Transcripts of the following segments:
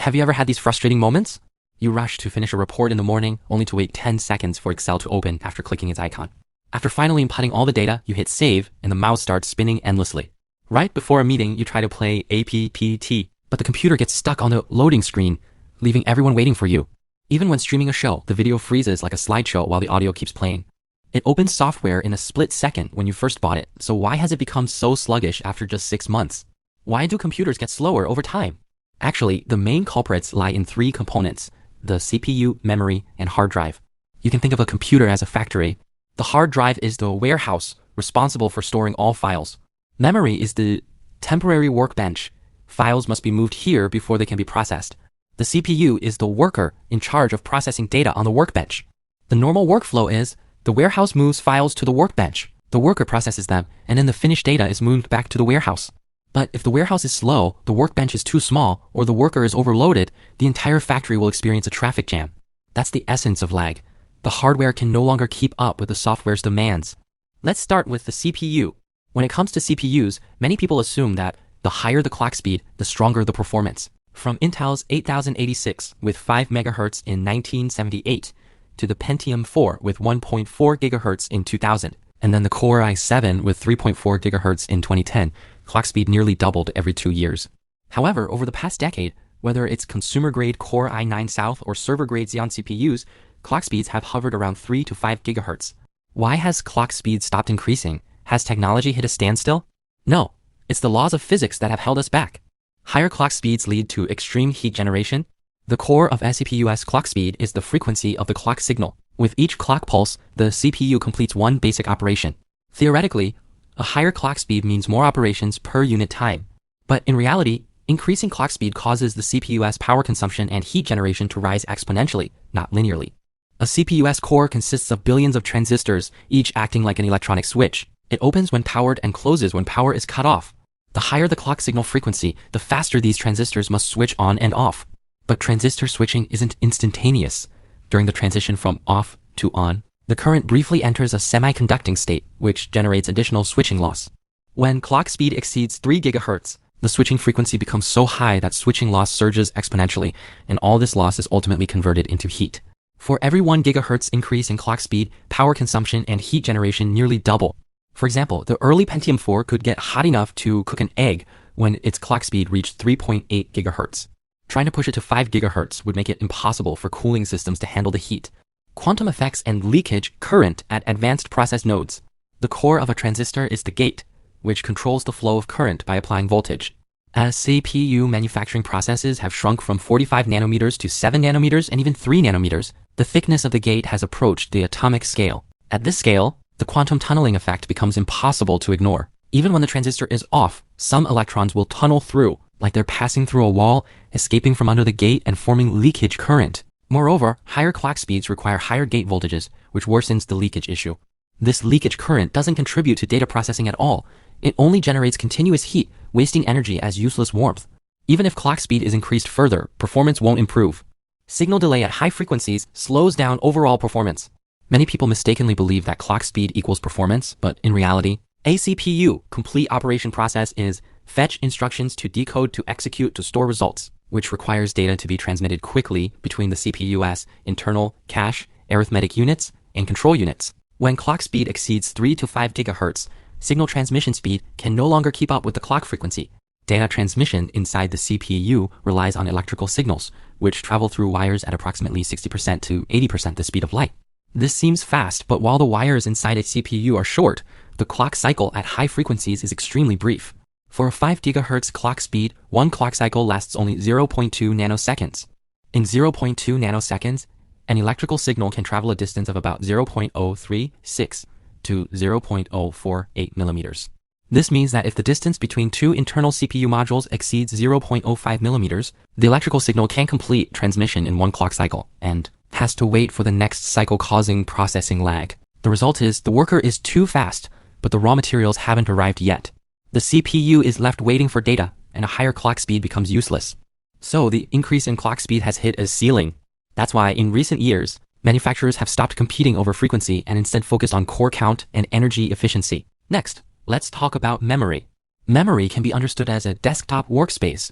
Have you ever had these frustrating moments? You rush to finish a report in the morning only to wait 10 seconds for Excel to open after clicking its icon. After finally inputting all the data, you hit save and the mouse starts spinning endlessly. Right before a meeting, you try to play APPT, but the computer gets stuck on the loading screen, leaving everyone waiting for you. Even when streaming a show, the video freezes like a slideshow while the audio keeps playing. It opens software in a split second when you first bought it, so why has it become so sluggish after just 6 months? Why do computers get slower over time? Actually, the main culprits lie in 3 components: the CPU, memory, and hard drive. You can think of a computer as a factory. The hard drive is the warehouse responsible for storing all files. Memory is the temporary workbench. Files must be moved here before they can be processed. The CPU is the worker in charge of processing data on the workbench. The normal workflow is the warehouse moves files to the workbench. The worker processes them, and then the finished data is moved back to the warehouse. But if the warehouse is slow, the workbench is too small, or the worker is overloaded, the entire factory will experience a traffic jam. That's the essence of lag. The hardware can no longer keep up with the software's demands. Let's start with the CPU. When it comes to CPUs, many people assume that the higher the clock speed, the stronger the performance. From Intel's 8086 with 5 MHz in 1978 to the Pentium 4 with 1.4 GHz in 2000, and then the Core i7 with 3.4 GHz in 2010, clock speed nearly doubled every 2 years. However, over the past decade, whether it's consumer-grade Core i9 South or server-grade Xeon CPUs, clock speeds have hovered around 3 to 5 GHz. Why has clock speed stopped increasing? Has technology hit a standstill? No, it's the laws of physics that have held us back. Higher clock speeds lead to extreme heat generation. The core of a CPU's clock speed is the frequency of the clock signal. With each clock pulse, the CPU completes one basic operation. Theoretically, a higher clock speed means more operations per unit time. But in reality, increasing clock speed causes the CPU's power consumption and heat generation to rise exponentially, not linearly. A CPU's core consists of billions of transistors, each acting like an electronic switch. It opens when powered and closes when power is cut off. The higher the clock signal frequency, the faster these transistors must switch on and off. But transistor switching isn't instantaneous. During the transition from off to on, the current briefly enters a semiconducting state, which generates additional switching loss. When clock speed exceeds 3 GHz, the switching frequency becomes so high that switching loss surges exponentially, and all this loss is ultimately converted into heat. For every 1 GHz increase in clock speed, power consumption and heat generation nearly double. For example, the early Pentium 4 could get hot enough to cook an egg when its clock speed reached 3.8 GHz. Trying to push it to 5 GHz would make it impossible for cooling systems to handle the heat. Quantum effects and leakage current at advanced process nodes. The core of a transistor is the gate, which controls the flow of current by applying voltage. As CPU manufacturing processes have shrunk from 45 nanometers to 7 nanometers and even 3 nanometers, the thickness of the gate has approached the atomic scale. At this scale, the quantum tunneling effect becomes impossible to ignore. Even when the transistor is off, some electrons will tunnel through, like they're passing through a wall, escaping from under the gate and forming leakage current. Moreover, higher clock speeds require higher gate voltages, which worsens the leakage issue. This leakage current doesn't contribute to data processing at all. It only generates continuous heat, wasting energy as useless warmth. Even if clock speed is increased further, performance won't improve. Signal delay at high frequencies slows down overall performance. Many people mistakenly believe that clock speed equals performance, but in reality, a CPU, complete operation process, is fetch instructions to decode to execute to store results, which requires data to be transmitted quickly between the CPU's internal cache, arithmetic units, and control units. When clock speed exceeds 3 to 5 GHz, signal transmission speed can no longer keep up with the clock frequency. Data transmission inside the CPU relies on electrical signals, which travel through wires at approximately 60% to 80% the speed of light. This seems fast, but while the wires inside a CPU are short, the clock cycle at high frequencies is extremely brief. For a 5 GHz clock speed, one clock cycle lasts only 0.2 nanoseconds. In 0.2 nanoseconds, an electrical signal can travel a distance of about 0.036 to 0.048 millimeters. This means that if the distance between two internal CPU modules exceeds 0.05 millimeters, the electrical signal can't complete transmission in one clock cycle, and has to wait for the next cycle, causing processing lag. The result is the worker is too fast, but the raw materials haven't arrived yet. The CPU is left waiting for data, and a higher clock speed becomes useless. So the increase in clock speed has hit a ceiling. That's why in recent years, manufacturers have stopped competing over frequency and instead focused on core count and energy efficiency. Next, let's talk about memory. Memory can be understood as a desktop workspace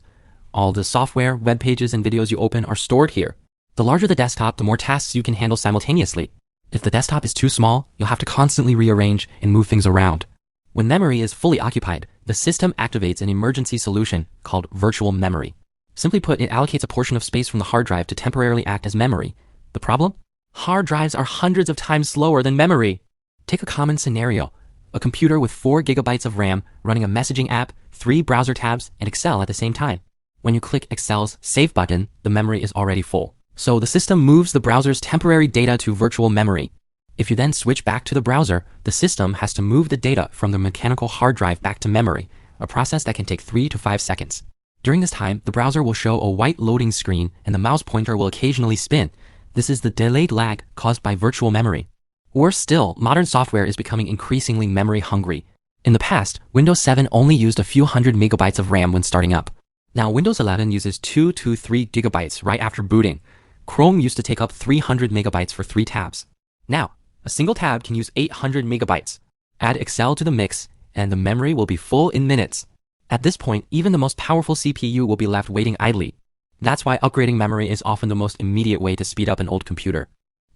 All the software, web pages, and videos you open are stored here. The larger the desktop, the more tasks you can handle simultaneously. If the desktop is too small, you'll have to constantly rearrange and move things around. When memory is fully occupied, the system activates an emergency solution called virtual memory. Simply put, it allocates a portion of space from the hard drive to temporarily act as memory. The problem? Hard drives are hundreds of times slower than memory. Take a common scenario. A computer with 4 gigabytes of RAM running a messaging app, 3 browser tabs, and Excel at the same time. When you click Excel's Save button, the memory is already full. So the system moves the browser's temporary data to virtual memory. If you then switch back to the browser, the system has to move the data from the mechanical hard drive back to memory, a process that can take 3 to 5 seconds. During this time, the browser will show a white loading screen and the mouse pointer will occasionally spin. This is the delayed lag caused by virtual memory. Worse still, modern software is becoming increasingly memory hungry. In the past, Windows 7 only used a few hundred megabytes of RAM when starting up. Now Windows 11 uses 2 to 3 gigabytes right after booting. Chrome used to take up 300 megabytes for 3 tabs. Now, a single tab can use 800 megabytes. Add Excel to the mix, and the memory will be full in minutes. At this point, even the most powerful CPU will be left waiting idly. That's why upgrading memory is often the most immediate way to speed up an old computer.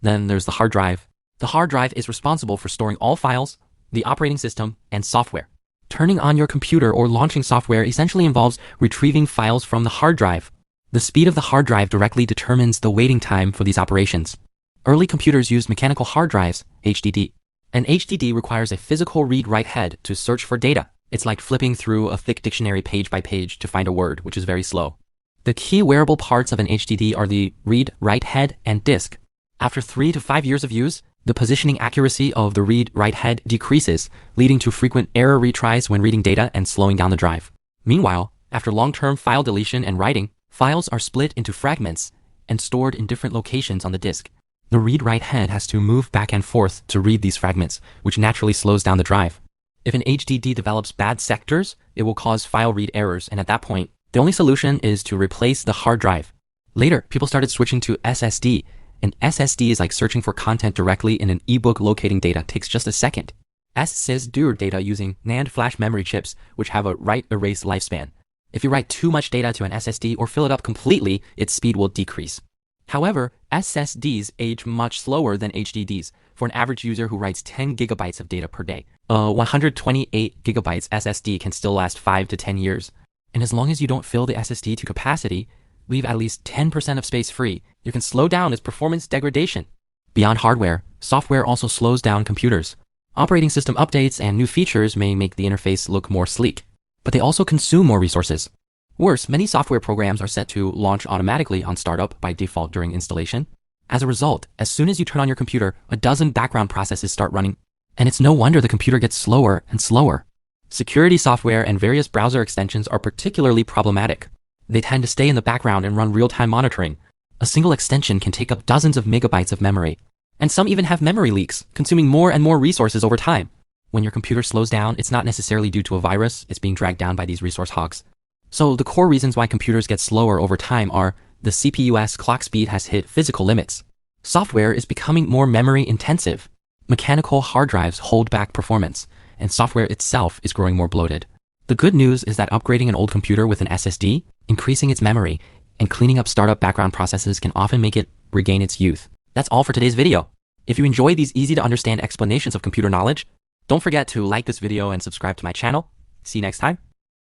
Then there's the hard drive. The hard drive is responsible for storing all files, the operating system, and software. Turning on your computer or launching software essentially involves retrieving files from the hard drive. The speed of the hard drive directly determines the waiting time for these operations. Early computers used mechanical hard drives, HDD. An HDD requires a physical read-write head to search for data. It's like flipping through a thick dictionary page by page to find a word, which is very slow. The key wearable parts of an HDD are the read-write head and disk. After 3 to 5 years of use, the positioning accuracy of the read-write head decreases, leading to frequent error retries when reading data and slowing down the drive. Meanwhile, after long-term file deletion and writing, files are split into fragments and stored in different locations on the disk. The read-write head has to move back and forth to read these fragments, which naturally slows down the drive. If an HDD develops bad sectors, it will cause file read errors, and at that point, the only solution is to replace the hard drive. Later, people started switching to SSD. An SSD is like searching for content directly in an ebook. Locating data takes just a second. SSD data using NAND flash memory chips, which have a write-erase lifespan. If you write too much data to an SSD or fill it up completely, its speed will decrease. However, SSDs age much slower than HDDs. For an average user who writes 10 gigabytes of data per day, a 128 gigabytes SSD can still last 5 to 10 years. And as long as you don't fill the SSD to capacity, leave at least 10% of space free, you can slow down its performance degradation. Beyond hardware, software also slows down computers. Operating system updates and new features may make the interface look more sleek, but they also consume more resources. Worse, many software programs are set to launch automatically on startup by default during installation. As a result, as soon as you turn on your computer, a dozen background processes start running, and it's no wonder the computer gets slower and slower. Security software and various browser extensions are particularly problematic. They tend to stay in the background and run real-time monitoring. A single extension can take up dozens of megabytes of memory, and some even have memory leaks, consuming more and more resources over time. When your computer slows down, it's not necessarily due to a virus, it's being dragged down by these resource hogs. So the core reasons why computers get slower over time are the CPU's clock speed has hit physical limits. Software is becoming more memory intensive. Mechanical hard drives hold back performance, and software itself is growing more bloated. The good news is that upgrading an old computer with an SSD, increasing its memory, and cleaning up startup background processes can often make it regain its youth. That's all for today's video. If you enjoy these easy to understand explanations of computer knowledge, don't forget to like this video and subscribe to my channel. See you next time.